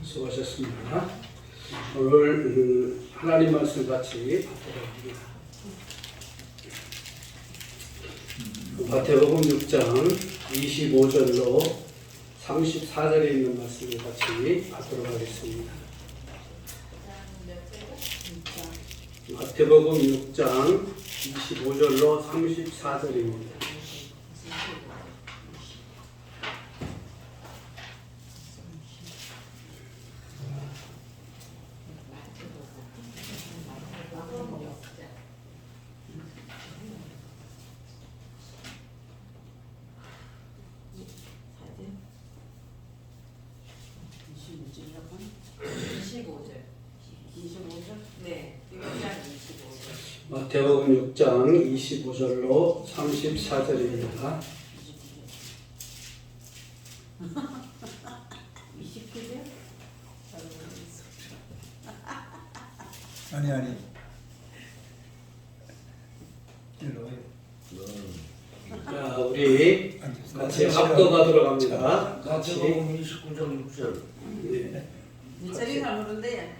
수고하셨습니다. 오늘 하나님 말씀 같이 받도록 합니다. 마태복음 6장 25절로 34절에 있는 말씀을 같이 받도록 하겠습니다. 마태복음 6장 25절로 34절입니다. 마태복음 6장 25절로 34절입니다. 29절? 아니 일로 와요. 자, 우리 같이 합독하도록 합니다. 같이. 마태복음 29장 6절. 네. 미철이 나오는데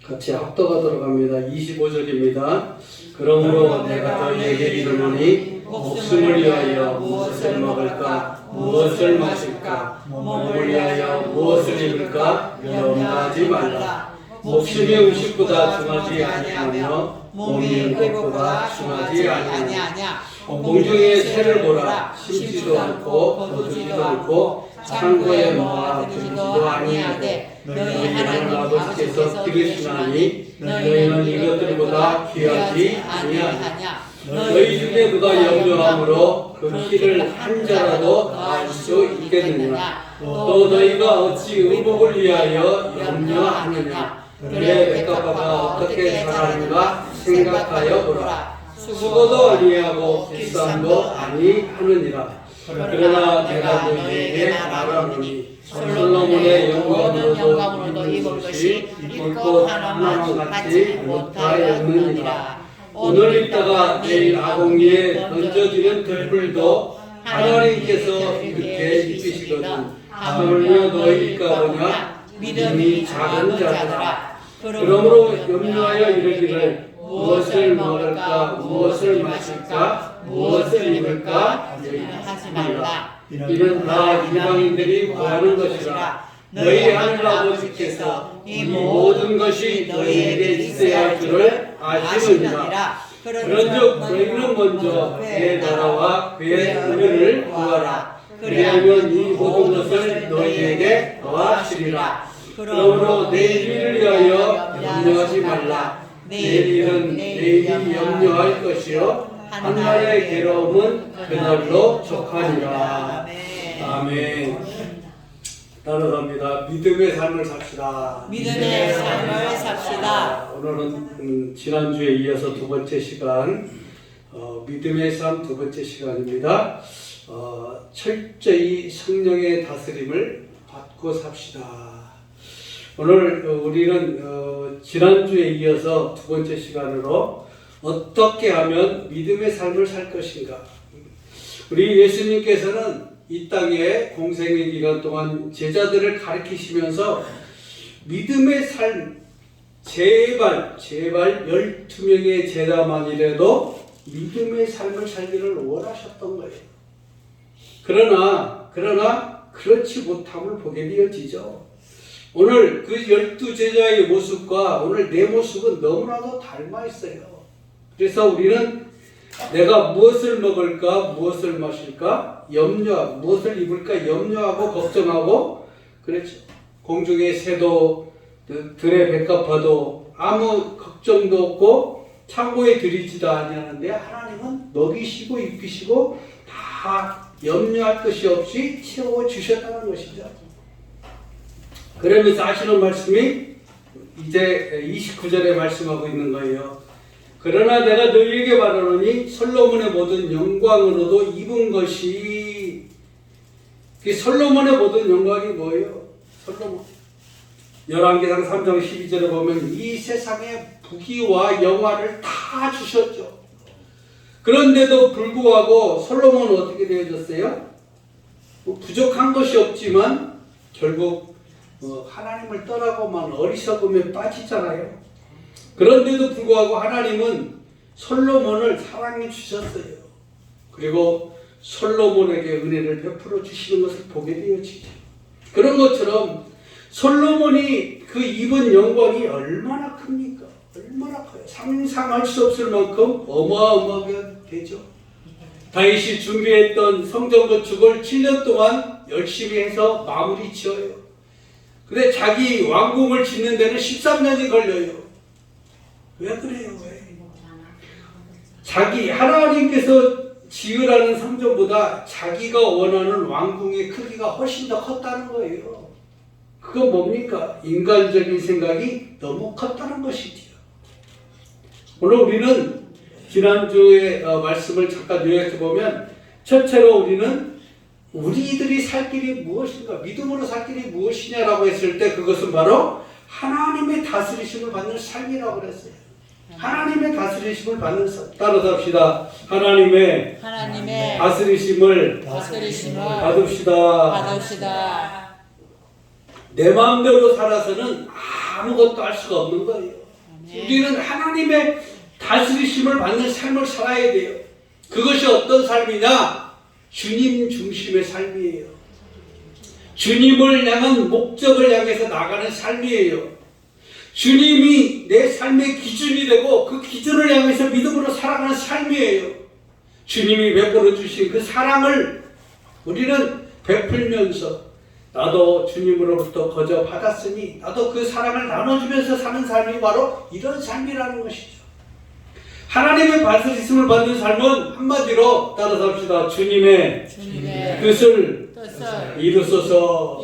같이 합독하도록 합니다. 25절입니다. 그러므로 내가 너희에게 이르노니 목숨을 위하여 무엇을 먹을까 무엇을 마실까 몸을 위하여 무엇을 입을까 염려하지 말라. 목숨이 음식보다 중하지 아니하며 몸이 의복보다 중하지 아니하냐. 공중의 새를 보라. 심지도 않고 거두지도 않고 창고에 모아 두지도 아니하되 너희 하나님 아버지께서 기르시나니 너희는 이것들보다 귀하지 아니하냐. 너희 중에 누가 염려함으로 그 키를 한 자라도 더할 수 있겠느냐. 또 너희가 어찌 의복을 위하여 염려하느냐. 그의 백합화가 어떻게 자라는가 생각하여 보라. 수고도 아니하고 비싼도 아니하느니라. 그러나 내가 너희에게 말하노니 솔로몬의 영광으로도 입을 것이 입고 하나만 같지 못하였느니라. 오늘 입다가 내일 아공리에 던져지는 들불도 하나님께서 이렇게 입히시거든. 하물며 너희가 보냐 믿음이 작은 자들아. 그러므로 염려하여 이르기를 무엇을 먹을까 무엇을 마실까 무엇을 입을까 하지 말라. 이는 다 이방인들이 구하는 것이라. 너희 하늘 아버지께서 이 모든 것이 너희에게 있어야 할 줄을 아시느니라. 그런즉 너희는 먼저 그의 나라와 그의 의를 구하라. 그리하면 이 모든 것을 너희에게 더하시리라. 그러므로 내일을 위하여 염려하지 말라. 내일은 내일이 염려할 것이요 한날의 괴로움은 그날로 족하니라. 아멘. 따라갑니다. 믿음의 삶을 삽시다. 믿음의 삶을 삽시다. 오늘은 지난주에 이어서 두 번째 시간 믿음의 삶 두 번째 시간입니다. 철저히 성령의 다스림을 받고 삽시다. 오늘 우리는 지난주에 이어서 두 번째 시간으로 어떻게 하면 믿음의 삶을 살 것인가. 우리 예수님께서는 이 땅에 공생의 기간 동안 제자들을 가르치시면서 믿음의 삶, 제발 12명의 제자만이라도 믿음의 삶을 살기를 원하셨던 거예요. 그러나 그렇지 못함을 보게 되어지죠. 오늘 그 12제자의 모습과 오늘 내 모습은 너무나도 닮아 있어요. 그래서 우리는 내가 무엇을 먹을까, 무엇을 마실까, 무엇을 입을까 염려하고 걱정하고, 그렇죠. 공중의 새도, 들의 백합화도 아무 걱정도 없고 창고에 들이지도 아니하는데 하나님은 먹이시고 입히시고 다 염려할 것이 없이 채워주셨다는 것이죠. 그러면서 하시는 말씀이 이제 29절에 말씀하고 있는 거예요. 그러나 내가 너희에게 말하노니 솔로몬의 모든 영광으로도 입은 것이 솔로몬의 모든 영광이 뭐예요? 솔로몬. 열왕기상 3장 12절에 보면 이 세상에 부귀와 영화를 다 주셨죠. 그런데도 불구하고 솔로몬은 어떻게 되어졌어요? 부족한 것이 없지만 결국 하나님을 떠나고만 어리석음에 빠지잖아요. 그런데도 불구하고 하나님은 솔로몬을 사랑해 주셨어요. 그리고 솔로몬에게 은혜를 베풀어 주시는 것을 보게 되어지죠. 그런 것처럼 솔로몬이 그 입은 영광이 얼마나 큽니까? 얼마나 커요. 상상할 수 없을 만큼 어마어마하게 되죠. 다윗이 준비했던 성전 건축을 7년 동안 열심히 해서 마무리 지어요. 근데 자기 왕궁을 짓는 데는 13년이 걸려요. 왜 그래요? 왜? 자기 하나님께서 지으라는 성전보다 자기가 원하는 왕궁의 크기가 훨씬 더 컸다는 거예요. 그건 뭡니까? 인간적인 생각이 너무 컸다는 것이지요. 오늘 우리는 지난주에 말씀을 잠깐 요약해보면 첫째로 우리는 우리들이 살 길이 무엇인가, 믿음으로 살 길이 무엇이냐라고 했을 때 그것은 바로 하나님의 다스리심을 받는 삶이라고 그랬어요. 하나님의 다스리심을 받는 삶. 따라서 합시다. 하나님의 다스리심을 받읍시다. 내 마음대로 살아서는 아무것도 할 수가 없는 거예요. 우리는 하나님의 다스리심을 받는 삶을 살아야 돼요. 그것이 어떤 삶이냐? 주님 중심의 삶이에요. 주님을 향한 목적을 향해서 나가는 삶이에요. 주님이 내 삶의 기준이 되고 그 기준을 향해서 믿음으로 살아가는 삶이에요. 주님이 베풀어 주신 그 사랑을 우리는 베풀면서 나도 주님으로부터 거저 받았으니 나도 그 사랑을 나눠주면서 사는 삶이 바로 이런 삶이라는 것이죠. 하나님의 다스리심을 받는 삶은 한마디로 따라서 합시다. 주님의 뜻을 이루소서.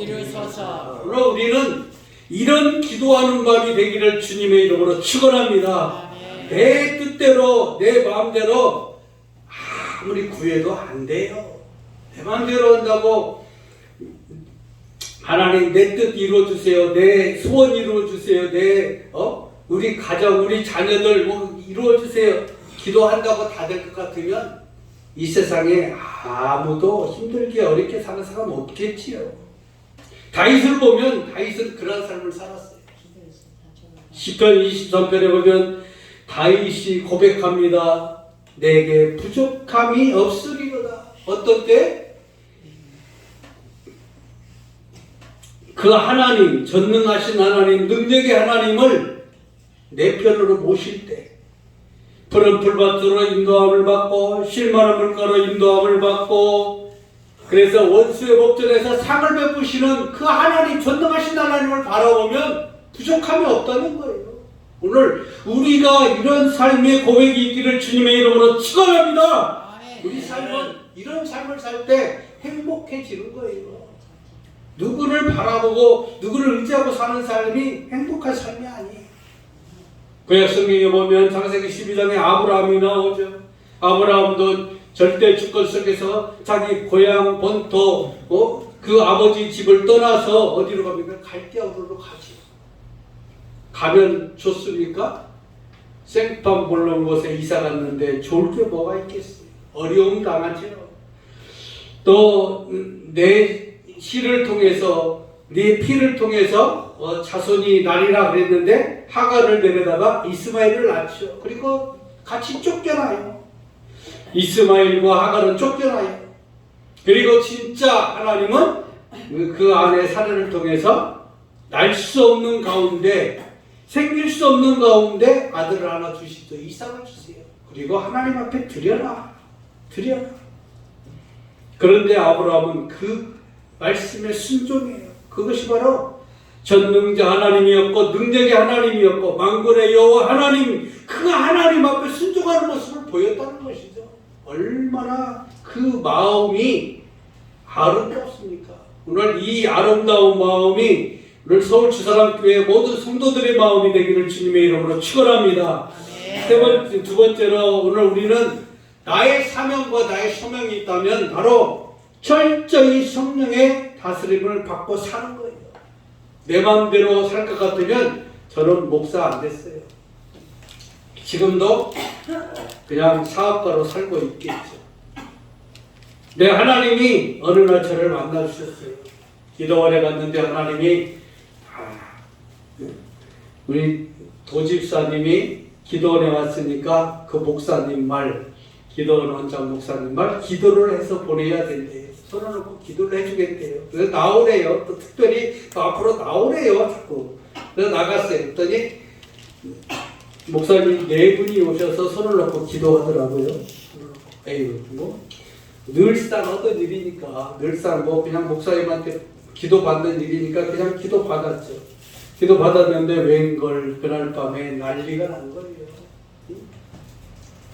그럼 우리는 이런 기도하는 마음이 되기를 주님의 이름으로 축원합니다. 내 뜻대로 내 마음대로 아무리 구해도 안 돼요. 내 마음대로 한다고 하나님 내 뜻 이루어주세요. 내 소원 이루어주세요. 우리 가정 우리 자녀들 이루어주세요. 기도한다고 다 될 것 같으면 이 세상에 아무도 힘들게 어렵게 사는 사람 없겠지요. 다윗을 보면 다윗은 그런 삶을 살았어요. 시편 23편에 보면 다윗이 고백합니다. 내게 부족함이 없으리로다. 어떤 때? 그 하나님, 전능하신 하나님, 능력의 하나님을 내 편으로 모실 때 푸른 풀밭으로 인도함을 받고 쉴만한 물가로 인도함을 받고 그래서 원수의 목전에서 상을 베푸시는 그 하나님, 전능하신 하나님을 바라보면 부족함이 없다는 거예요. 오늘 우리가 이런 삶의 고백이 있기를 주님의 이름으로 축원합니다. 우리 삶은 이런 삶을 살 때 행복해지는 거예요. 누구를 바라보고 누구를 의지하고 사는 삶이 행복한 삶이 아니에요. 구약 성경에 보면 창세기 12장에 아브라함이 나오죠. 아브라함도 절대 주권 속에서 자기 고향 본토 그 아버지 집을 떠나서 어디로 갑니까? 갈대아우르로 가죠. 가면 좋습니까? 생판 몰론 곳에 이사 갔는데 좋을 게 뭐가 있겠어요. 어려움 당하죠. 또 내 씨를 통해서 네 피를 통해서 자손이 나리라 그랬는데 하갈을 데려다가 이스마엘을 낳죠. 그리고 같이 쫓겨나요. 이스마엘과 하갈은 쫓겨나요. 그리고 진짜 하나님은 그 아내 사례를 통해서 날 수 없는 가운데 생길 수 없는 가운데 아들을 하나 주시죠. 이삭을 주세요. 그리고 하나님 앞에 드려라. 그런데 아브라함은 그 말씀에 순종해요. 그것이 바로 전능자 하나님이었고 능력의 하나님이었고 만군의 여호와 하나님, 그 하나님 앞에 순종하는 모습을 보였다는 것이죠. 얼마나 그 마음이 아름답습니까? 오늘 이 아름다운 마음이 오늘 서울주사랑교회 모든 성도들의 마음이 되기를 주님의 이름으로 축원합니다. 두 번째로 오늘 우리는 나의 사명과 나의 소명이 있다면 바로 철저히 성령의 다스림을 받고 사는 거예요. 내 마음대로 살 것 같으면 저는 목사 안 됐어요. 지금도 그냥 사업가로 살고 있겠죠. 내 하나님이 어느 날 저를 만나주셨어요. 기도원에 갔는데 하나님이 우리 도집사님이 기도원에 왔으니까 그 목사님 말, 기도원 원장 목사님 말 기도를 해서 보내야 된대요. 손을 놓고 기도를 해주겠대요. 그래서 나오래요. 또 특별히 또 앞으로 나오래요. 자꾸. 그래서 나갔어요. 그랬더니 목사님 네 분이 오셔서 손을 놓고 기도하더라고요. 에휴, 뭐 늘상 하던 일이니까, 늘상 뭐 그냥 목사님한테 기도 받는 일이니까 그냥 기도 받았죠. 기도 받았는데 웬걸 그날 밤에 난리가 난 거예요.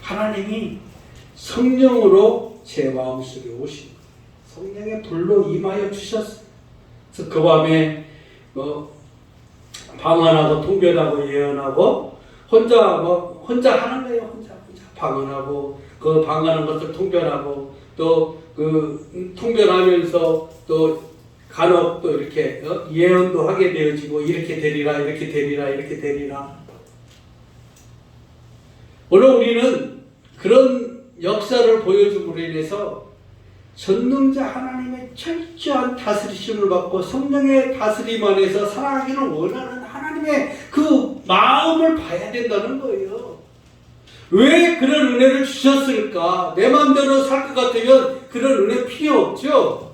하나님이 성령으로 제 마음속에 오신 거예요. 성령의 불로 임하여 주셨어요. 그래서 그 밤에 방언하고 통변하고 예언하고 혼자 하는 거예요. 혼자 방언하고 그 방언하는 것을 통변하고 또 그 통변하면서 또 간혹 또 이렇게 예언도 하게 되어지고 이렇게 되리라 이렇게 되리라 이렇게 되리라. 오늘 우리는 그런 역사를 보여줌으로 인해서 전능자 하나님의 철저한 다스리심을 받고 성령의 다스림 안에서 살아가기를 원하는 하나님의 그 마음을 봐야 된다는 거예요. 왜 그런 은혜를 주셨을까? 내 마음대로 살 것 같으면 그런 은혜 필요 없죠.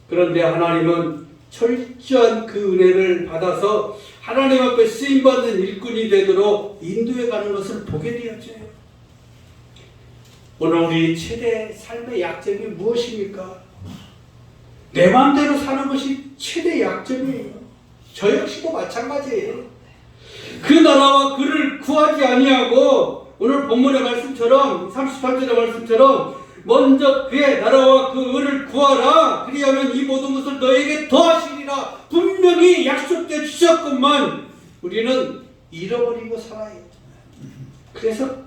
그런데 하나님은 철저한 그 은혜를 받아서 하나님 앞에 쓰임받는 일꾼이 되도록 인도해 가는 것을 보게 되었죠. 오늘 우리 최대 삶의 약점이 무엇입니까? 내 마음대로 사는 것이 최대 약점이에요. 저 역시도 마찬가지예요. 그 나라와 그를 구하지 아니하고 오늘 본문의 말씀처럼 38절의 말씀처럼 먼저 그의 나라와 그 의를 구하라. 그리하면 이 모든 것을 너에게 더하시리라. 분명히 약속해 주셨건만 우리는 잃어버리고 살아요. 그래서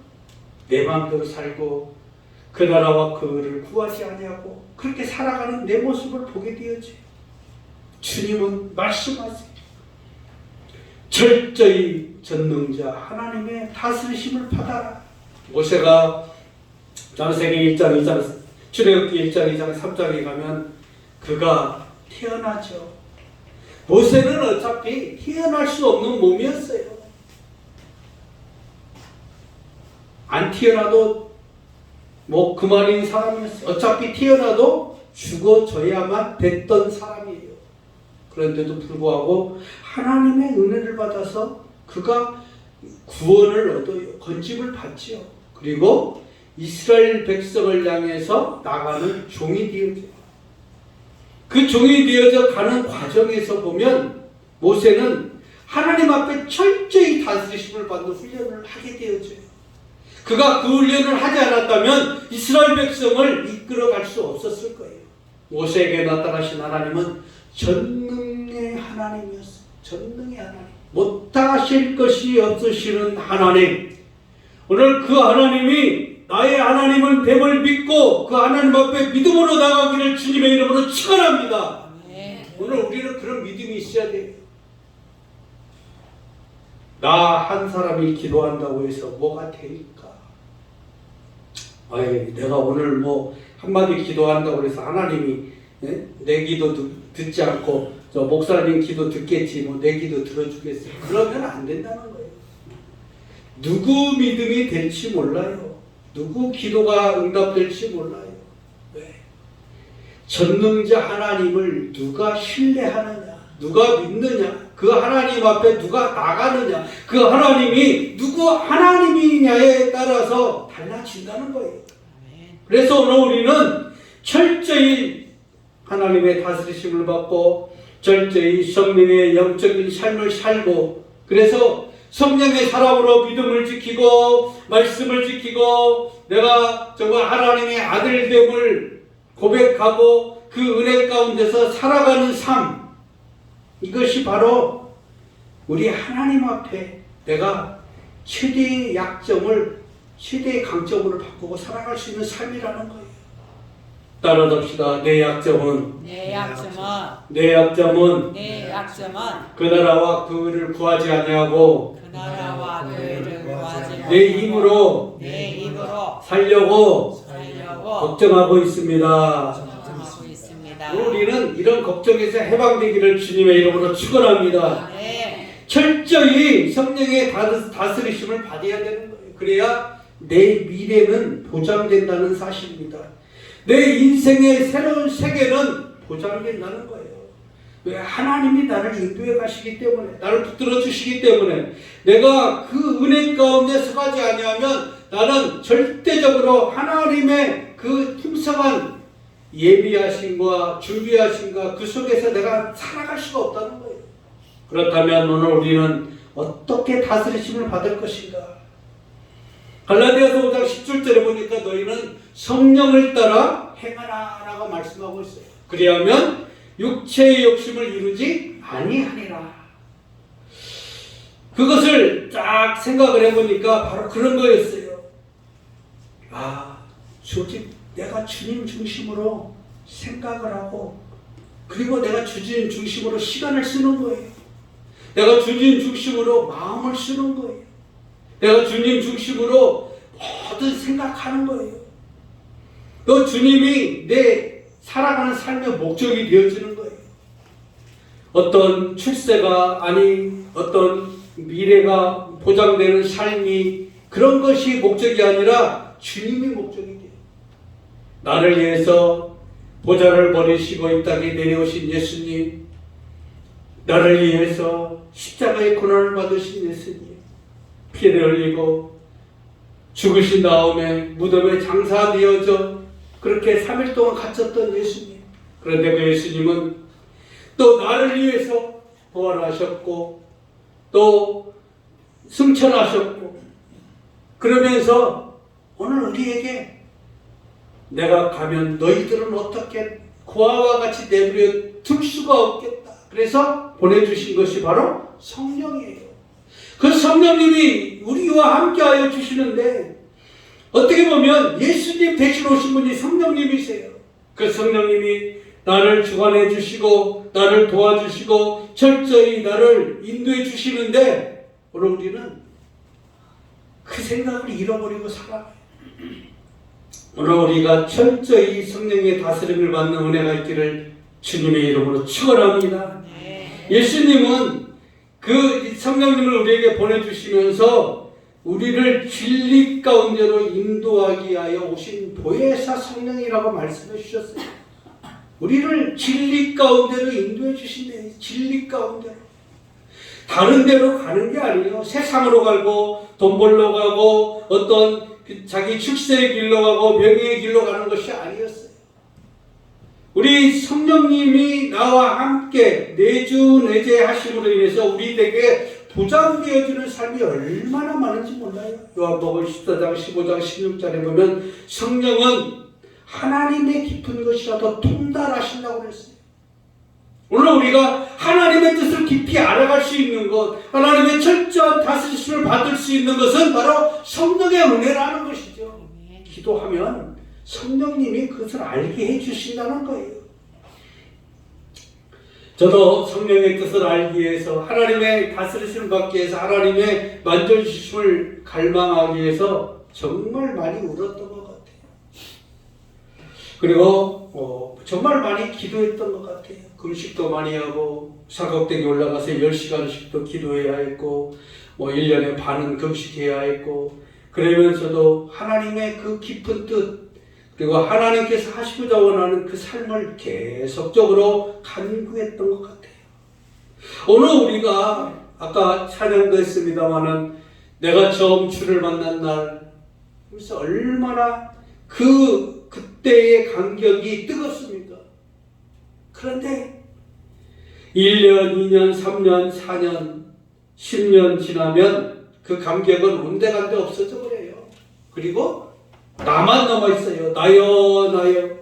내 마음대로 살고 그 나라와 그 의를 구하지 아니하고 그렇게 살아가는 내 모습을 보게 되었지. 주님은 말씀하세요. 철저히 전능자 하나님의 다스리심을 받아라. 모세가 창세기 1장 2장 출애굽기 1장 2장 3장에 가면 그가 태어나죠. 모세는 어차피 태어날 수 없는 몸이었어요. 안 태어나도 뭐 그만인 사람이었어요. 어차피 태어나도 죽어져야만 됐던 사람이에요. 그런데도 불구하고 하나님의 은혜를 받아서 그가 구원을 얻어요. 건짐을 받지요. 그리고 이스라엘 백성을 향해서 나가는 종이 되어져요. 그 종이 되어져 가는 과정에서 보면 모세는 하나님 앞에 철저히 다스리심을 받는 훈련을 하게 되어져요. 그가 그 훈련을 하지 않았다면 이스라엘 백성을 이끌어갈 수 없었을 거예요. 모세에게 나타나신 하나님은 전능의 하나님이었어요. 전능의 하나님. 못하실 것이 없으시는 하나님. 오늘 그 하나님이 나의 하나님은 됨을 믿고 그 하나님 앞에 믿음으로 나가기를 주님의 이름으로 축원합니다. 오늘 우리는 그런 믿음이 있어야 돼요. 나 한 사람이 기도한다고 해서 뭐가 되니까? 아이, 내가 오늘 뭐 한마디 기도한다고 해서 하나님이 내 기도 듣지 않고 저 목사님 기도 듣겠지 뭐 내 기도 들어주겠어요. 그러면 안 된다는 거예요. 누구 믿음이 될지 몰라요. 누구 기도가 응답될지 몰라요. 왜? 전능자 하나님을 누가 신뢰하느냐, 누가 믿느냐, 그 하나님 앞에 누가 나가느냐, 그 하나님이 누구 하나님이냐에 따라서 달라진다는 거예요. 그래서 오늘 우리는 철저히 하나님의 다스리심을 받고 철저히 성령의 영적인 삶을 살고 그래서 성령의 사람으로 믿음을 지키고 말씀을 지키고 내가 정말 하나님의 아들됨을 고백하고 그 은혜 가운데서 살아가는 삶, 이것이 바로 우리 하나님 앞에 내가 최대의 약점을 최대의 강점으로 바꾸고 살아갈 수 있는 삶이라는 거예요. 따라잡시다. 내 약점은 그 나라와 그 의를 구하지 아니하고 내 힘으로 살려고 걱정하고 있습니다. 우리는 이런 걱정에서 해방되기를 주님의 이름으로 축원합니다. 네. 철저히 성령의 다스리심을 받아야 되는 거예요. 그래야 내 미래는 보장된다는 사실입니다. 내 인생의 새로운 세계는 보장된다는 거예요. 왜? 하나님이 나를 인도해 가시기 때문에, 나를 붙들어 주시기 때문에, 내가 그 은혜 가운데 서가지 아니하면 나는 절대적으로 하나님의 그 풍성한 예비하심과 준비하심과 그 속에서 내가 살아갈 수가 없다는 거예요. 그렇다면 오늘 우리는 어떻게 다스리심을 받을 것인가? 갈라디아서 5장 10절에 보니까 너희는 성령을 따라 행하라 라고 말씀하고 있어요. 그리하면 육체의 욕심을 이루지 아니하리라. 그것을 딱 생각을 해보니까 바로 그런 거였어요. 솔직히 내가 주님 중심으로 생각을 하고, 그리고 내가 주님 중심으로 시간을 쓰는 거예요. 내가 주님 중심으로 마음을 쓰는 거예요. 내가 주님 중심으로 모든 생각하는 거예요. 또 주님이 내 살아가는 삶의 목적이 되어지는 거예요. 어떤 출세가 아니, 어떤 미래가 보장되는 삶이, 그런 것이 목적이 아니라 주님이 목적이 돼요. 나를 위해서 보좌를 버리시고 이 땅에 내려오신 예수님, 나를 위해서 십자가의 고난을 받으신 예수님, 피를 흘리고 죽으신 다음에 무덤에 장사되어져 그렇게 3일 동안 갇혔던 예수님. 그런데 그 예수님은 또 나를 위해서 부활하셨고 또 승천하셨고, 그러면서 오늘 우리에게 내가 가면 너희들은 어떻게 고아와 같이 내버려 둘 수가 없겠다. 그래서 보내주신 것이 바로 성령이에요. 그 성령님이 우리와 함께하여 주시는데, 어떻게 보면 예수님 대신 오신 분이 성령님이세요. 그 성령님이 나를 주관해 주시고 나를 도와주시고 철저히 나를 인도해 주시는데, 오늘 우리는 그 생각을 잃어버리고 살아가요. 오늘 우리가 철저히 성령의 다스림을 받는 은혜가 있기를 주님의 이름으로 축원합니다. 예수님은 그 성령님을 우리에게 보내주시면서 우리를 진리 가운데로 인도하기 위하여 오신 보혜사 성령이라고 말씀해 주셨어요. 우리를 진리 가운데로 인도해 주신대요. 진리 가운데로. 다른 데로 가는 게 아니에요. 세상으로 가고 돈 벌러 가고 어떤 자기 출세의 길로 가고 명예의 길로 가는 것이 아니었어요. 우리 성령님이 나와 함께 내주내제 하심으로 인해서 우리에게 보장되어지는 삶이 얼마나 많은지 몰라요. 요한복음 14장 15장 16절에 보면 성령은 하나님의 깊은 것이라도 통달하신다고 그랬어요. 오늘 우리가 하나님의 뜻을 깊이 알아갈 수 있는 것, 하나님의 철저한 다스리심을 받을 수 있는 것은 바로 성령의 은혜라는 것이죠. 기도하면 성령님이 그것을 알게 해주신다는 거예요. 저도 성령의 뜻을 알기 위해서, 하나님의 다스리심을 받기 위해서, 하나님의 만져주심을 갈망하기 위해서 정말 많이 울었던 것 같아요. 그리고 정말 많이 기도했던 것 같아요. 금식도 많이 하고 사각대기 올라가서 10시간씩도 기도해야 했고 1년에 반은 금식해야 했고, 그러면서도 하나님의 그 깊은 뜻, 그리고 하나님께서 하시고자 원하는 그 삶을 계속적으로 간구했던 것 같아요. 오늘 우리가 아까 찬양도 했습니다마는 내가 처음 주를 만난 날, 그래서 얼마나 그때의 간격이 뜨겁습니까? 그런데 1년, 2년, 3년, 4년, 10년 지나면 그 감격은 온데간데 없어져 버려요. 그리고 나만 남아있어요. 나요, 나요.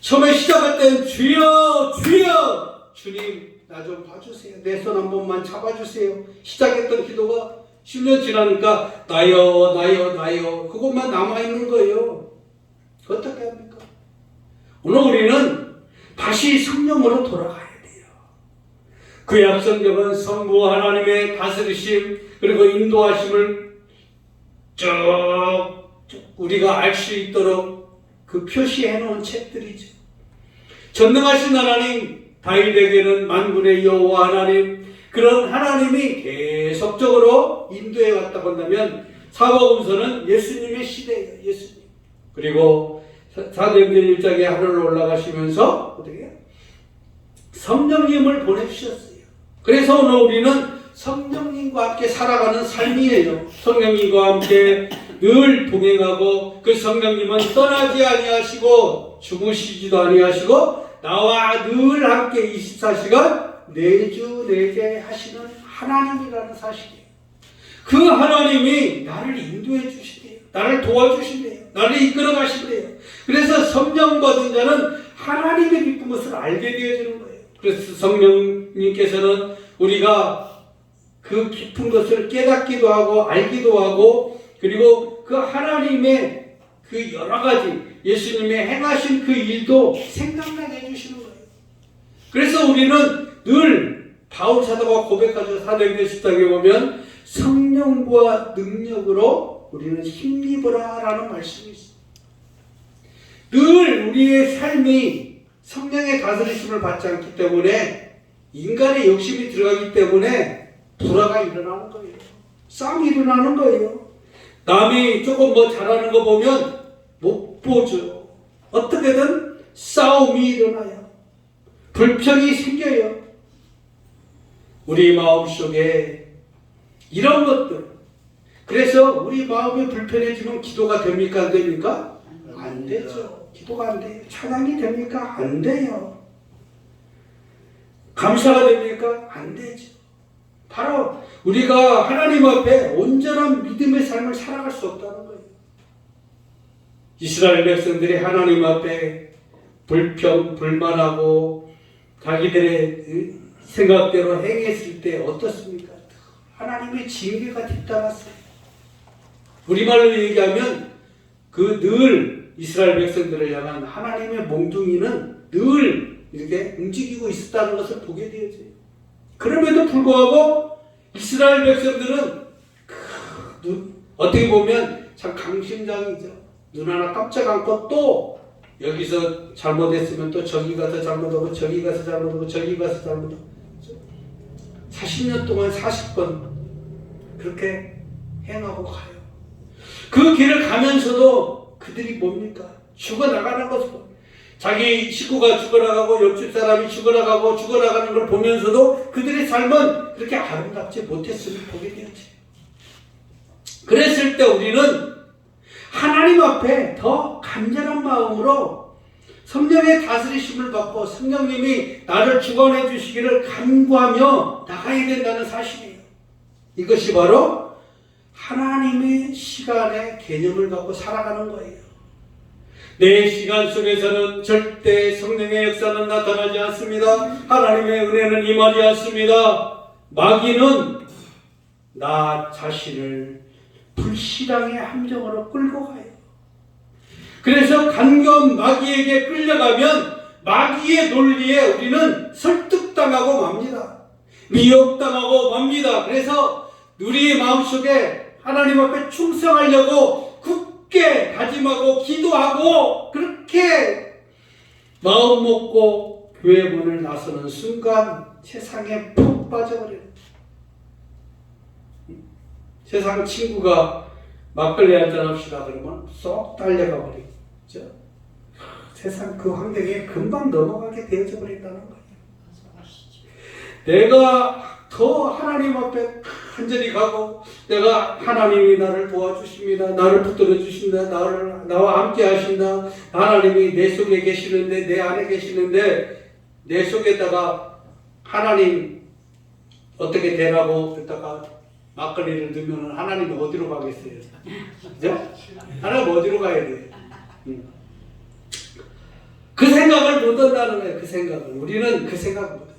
처음에 시작할 때는 주여, 주여! 주님, 나 좀 봐주세요. 내 손 한 번만 잡아주세요. 시작했던 기도가 10년 지나니까 나요, 나요, 나요. 그것만 남아있는 거예요. 어떻게 합니까? 오늘 우리는 다시 성령으로 돌아가야 돼요. 구약 성경은 성부 하나님의 다스리심 그리고 인도하심을 쭉 우리가 알 수 있도록 그 표시해 놓은 책들이죠. 전능하신 하나님, 다윗에게는 만군의 여호와 하나님, 그런 하나님이 계속적으로 인도해 왔다고 한다면 사복음서는 예수님의 시대예요. 예수님. 그리고 사도행전 1장에 하늘로 올라가시면서 어떻게 해요? 성령님을 보내주셨어요. 그래서 오늘 우리는 성령님과 함께 살아가는 삶이에요. 성령님과 함께 늘 동행하고 그 성령님은 떠나지 아니하시고 죽으시지도 아니하시고 나와 늘 함께 24시간 내주 내게 하시는 하나님이라는 사실이에요. 그 하나님이 나를 인도해 주시대요. 나를 도와주신대요. 나를 이끌어 가신대요. 그래서 성령 받은 자는 하나님의 기쁜 것을 알게 되어지는 거예요. 그래서 성령님께서는 우리가 그 깊은 것을 깨닫기도 하고 알기도 하고 그리고 그 하나님의 그 여러 가지 예수님의 행하신 그 일도 생각나게 해주시는 거예요. 그래서 우리는 늘 바울 사도가 고백하죠. 사도행전 10장에 보면 성령과 능력으로 우리는 힘입으라 라는 말씀이 있습니다. 늘 우리의 삶이 성령의 다스리심을 받지 않기 때문에 인간의 욕심이 들어가기 때문에 불화가 일어나는 거예요. 싸움이 일어나는 거예요. 남이 조금 뭐 잘하는 거 보면 못 보죠. 어떻게든 싸움이 일어나요. 불평이 생겨요. 우리 마음속에 이런 것들. 그래서 우리 마음이 불편해지면 기도가 됩니까? 안 됩니까? 안 되죠. 기도가 안 돼요. 찬양이 됩니까? 안 돼요. 감사가 됩니까? 안 되죠. 바로 우리가 하나님 앞에 온전한 믿음의 삶을 살아갈 수 없다는 거예요. 이스라엘 백성들이 하나님 앞에 불평, 불만하고 자기들의 생각대로 행했을 때 어떻습니까? 하나님의 징계가 뒤따랐어요. 우리말로 얘기하면 그 늘 이스라엘 백성들을 향한 하나님의 몽둥이는 늘 이렇게 움직이고 있었다는 것을 보게 되어져요. 그럼에도 불구하고 이스라엘 백성들은 어떻게 보면 참 강심장이죠. 눈 하나 깜짝 않고 또 여기서 잘못했으면 또 저기 가서 잘못하고 저기 가서 잘못하고 저기 가서 잘못하고 40년 동안 40번 그렇게 행하고 가요. 그 길을 가면서도 그들이 뭡니까? 죽어나가는 것을 자기 식구가 죽어나가고 옆집 사람이 죽어나가고 죽어나가는 걸 보면서도 그들의 삶은 그렇게 아름답지 못했음을 보게 되었지. 그랬을 때 우리는 하나님 앞에 더 간절한 마음으로 성령의 다스리심을 받고 성령님이 나를 주관해 주시기를 간구하며 나가야 된다는 사실이에요. 이것이 바로 하나님의 시간의 개념을 갖고 살아가는 거예요. 내 시간 속에서는 절대 성령의 역사는 나타나지 않습니다. 하나님의 은혜는 임하지 않습니다. 마귀는 나 자신을 불신앙의 함정으로 끌고 가요. 그래서 간교한 마귀에게 끌려가면 마귀의 논리에 우리는 설득당하고 맙니다. 미혹당하고 맙니다. 그래서 우리의 마음속에 하나님 앞에 충성하려고 굳게 다짐하고 기도하고 그렇게 마음 먹고 교회 문을 나서는 순간 세상에 푹 빠져버려요. 세상 친구가 막걸리 한잔 합시다 그러면 쏙 달려가 버리죠. 세상 그 환경에 금방 넘어가게 되어져 버린다는 거예요. 내가 더 하나님 앞에 간절히 가고 내가 하나님이 나를 도와주십니다. 나를 붙들어 주신다. 나와 함께 하신다. 하나님이 내 속에 계시는데 내 안에 계시는데 내 속에다가 하나님 어떻게 되라고 했다가 막걸리를 넣으면 하나님이 어디로 가겠어요? 그죠? 하나님 어디로 가야 돼요? 그 생각을 못 한다는 거예요. 그 생각을. 우리는 그 생각을 못 해요.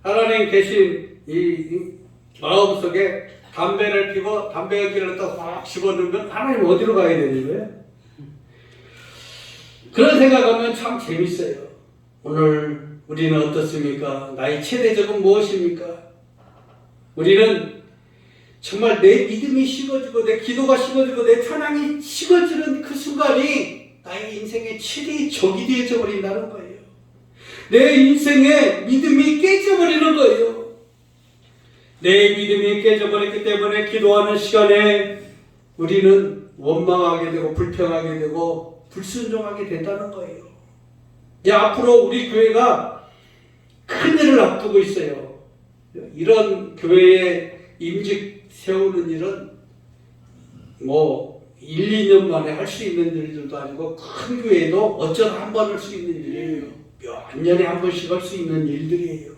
하나님 계신 이 마음속에 담배를 피고 담배 연기를 또 확 집어넣으면 하나님 어디로 가야 되는 거예요? 그런 생각하면 참 재밌어요. 오늘 우리는 어떻습니까? 나의 최대적은 무엇입니까? 우리는 정말 내 믿음이 식어지고 내 기도가 식어지고 내 찬양이 식어지는 그 순간이 나의 인생의 최대의 적이 되어져 버린다는 거예요. 내 인생의 믿음이 깨져버리는 거예요. 내 믿음이 깨져버렸기 때문에 기도하는 시간에 우리는 원망하게 되고 불평하게 되고 불순종하게 된다는 거예요. 이제 앞으로 우리 교회가 큰 일을 앞두고 있어요. 이런 교회에 임직 세우는 일은 뭐 1, 2년 만에 할 수 있는 일들도 아니고 큰 교회도 어쩌다 한 번 할 수 있는 일이에요. 몇 년에 한 번씩 할 수 있는 일들이에요.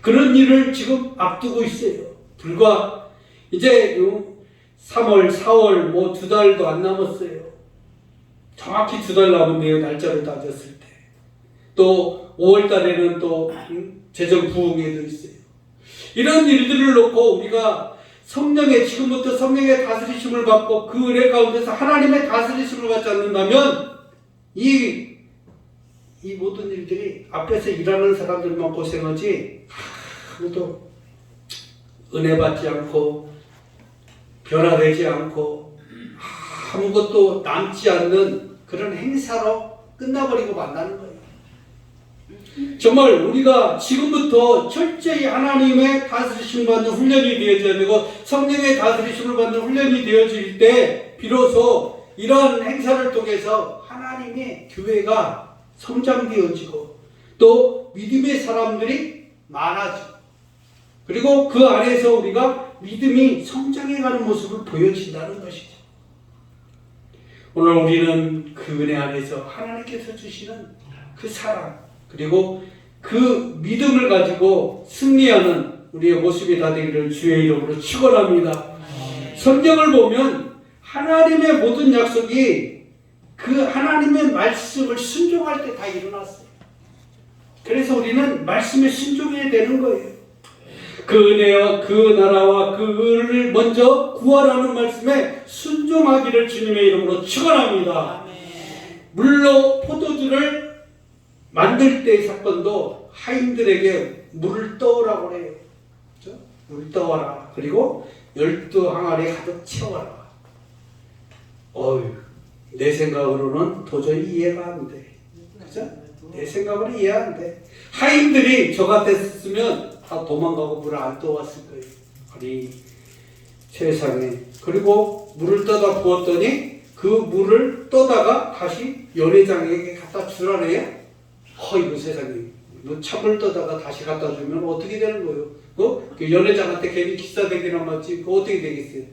그런 일을 지금 앞두고 있어요. 불과 이제 3월, 4월 뭐 2달도 안 남았어요. 정확히 2달 남았네요. 날짜를 따졌을 때. 또 5월 달에는 또 재정 부흥회도 있어요. 이런 일들을 놓고 우리가 지금부터 성령의 다스리심을 받고 그 은혜 가운데서 하나님의 다스리심을 받지 않는다면 이 모든 일들이 앞에서 일하는 사람들만 고생하지 아무도 은혜 받지 않고 변화되지 않고 아무것도 남지 않는 그런 행사로 끝나버리고 만나는 거예요. 정말 우리가 지금부터 철저히 하나님의 다스리심을 받는 훈련이 되어져야 되고 성령의 다스리심을 받는 훈련이 되어질 때 비로소 이러한 행사를 통해서 하나님의 교회가 성장되어지고 또 믿음의 사람들이 많아지고 그리고 그 안에서 우리가 믿음이 성장해가는 모습을 보여진다는 것이죠. 오늘 우리는 그 은혜 안에서 하나님께서 주시는 그 사랑 그리고 그 믿음을 가지고 승리하는 우리의 모습이 다 되기를 주의 이름으로 축원합니다. 성경을 보면 하나님의 모든 약속이 그 하나님의 말씀을 순종할 때 다 일어났어요. 그래서 우리는 말씀에 순종해야 되는 거예요. 그 은혜와 그 나라와 그 의를 먼저 구하라는 말씀에 순종하기를 주님의 이름으로 축원합니다. 물로 포도주를 만들 때의 사건도 하인들에게 물을 떠오라고 해요. 그렇죠? 물 떠와라. 그리고 12항아리 가득 채워라. 내 생각으로는 도저히 이해가 안 돼. 그죠? 내 생각으로 이해 안 돼. 하인들이 저 같았으면 다 도망가고 물을 안 떠왔을 거예요. 아니 세상에. 그리고 물을 떠다 부었더니 그 물을 떠다가 다시 연회장에게 갖다 주라네요. 이거 세상에. 뭐 차물 떠다가 다시 갖다 주면 어떻게 되는 거예요? 그 연회장한테 괜히 기사되기나 맞지. 그거 어떻게 되겠어요?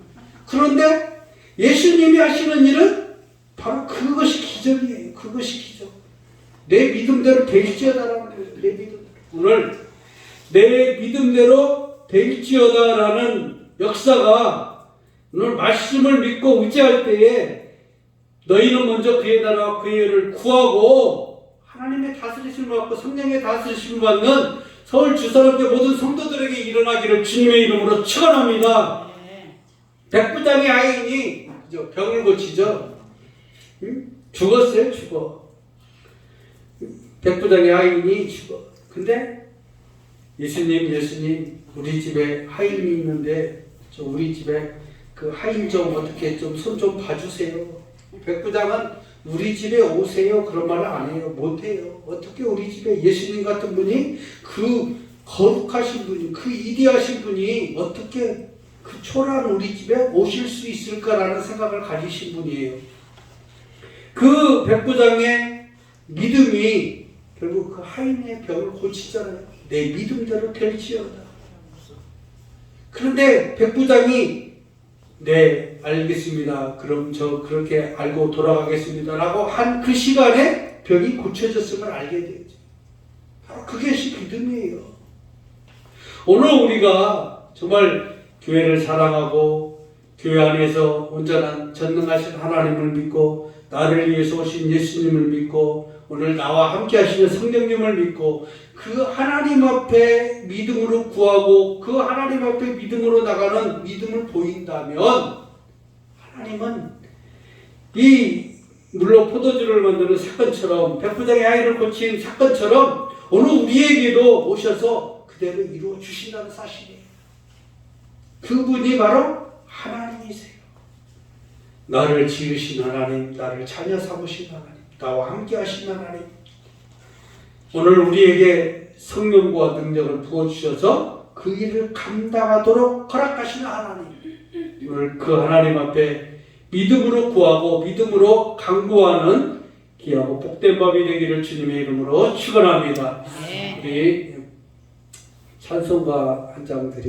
그런데 예수님이 하시는 일은 바로 그것이 기적이에요. 그것이 기적. 내 믿음대로 될지어다라는 거예요. 내 믿음대로. 오늘 내 믿음대로 될지어다라는 역사가 오늘 말씀을 믿고 의지할 때에 너희는 먼저 그의 나라와 그의 의를 구하고 하나님의 다스리심을 받고 성령의 다스리심을 받는 서울 주사람들 모든 성도들에게 일어나기를 주님의 이름으로 축원합니다. 백부장의 아인이 병을 고치죠. 죽었어요. 죽어. 백부장의 아인이 죽어. 근데 예수님 우리 집에 하인이 있는데 우리 집에 그 하인 좀 어떻게 좀 손 좀 봐주세요. 백부장은 우리 집에 오세요 그런 말을 안 해요. 못 해요. 어떻게 우리 집에 예수님 같은 분이 그 거룩하신 분이 그 위대하신 분이 어떻게 그 초라한 우리 집에 오실 수 있을까라는 생각을 가지신 분이에요. 그 백부장의 믿음이 결국 그 하인의 병을 고치잖아요. 내 믿음대로 될지어다. 그런데 백부장이 네 알겠습니다. 그럼 저 그렇게 알고 돌아가겠습니다 라고 한 그 시간에 병이 고쳐졌음을 알게 되죠. 바로 그것이 믿음이에요. 오늘 우리가 정말 교회를 사랑하고 교회 안에서 온전한 전능하신 하나님을 믿고 나를 위해서 오신 예수님을 믿고 오늘 나와 함께 하시는 성령님을 믿고 그 하나님 앞에 믿음으로 구하고 그 하나님 앞에 믿음으로 나가는 믿음을 보인다면 하나님은 이 물로 포도주를 만드는 사건처럼 백부장의 아이를 고친 사건처럼 오늘 우리에게도 오셔서 그대로 이루어 주신다는 사실이에요. 그분이 바로 하나님이세요. 나를 지으신 하나님, 나를 자녀 삼으신 하나님, 나와 함께 하신 하나님, 오늘 우리에게 성령과 능력을 부어주셔서 그 일을 감당하도록 허락하시는 하나님, 오늘 그 하나님 앞에 믿음으로 구하고 믿음으로 간구하는 귀하고 복된 밤이 되기를 주님의 이름으로 축원합니다. 네. 우리 찬송가 한 장 드리고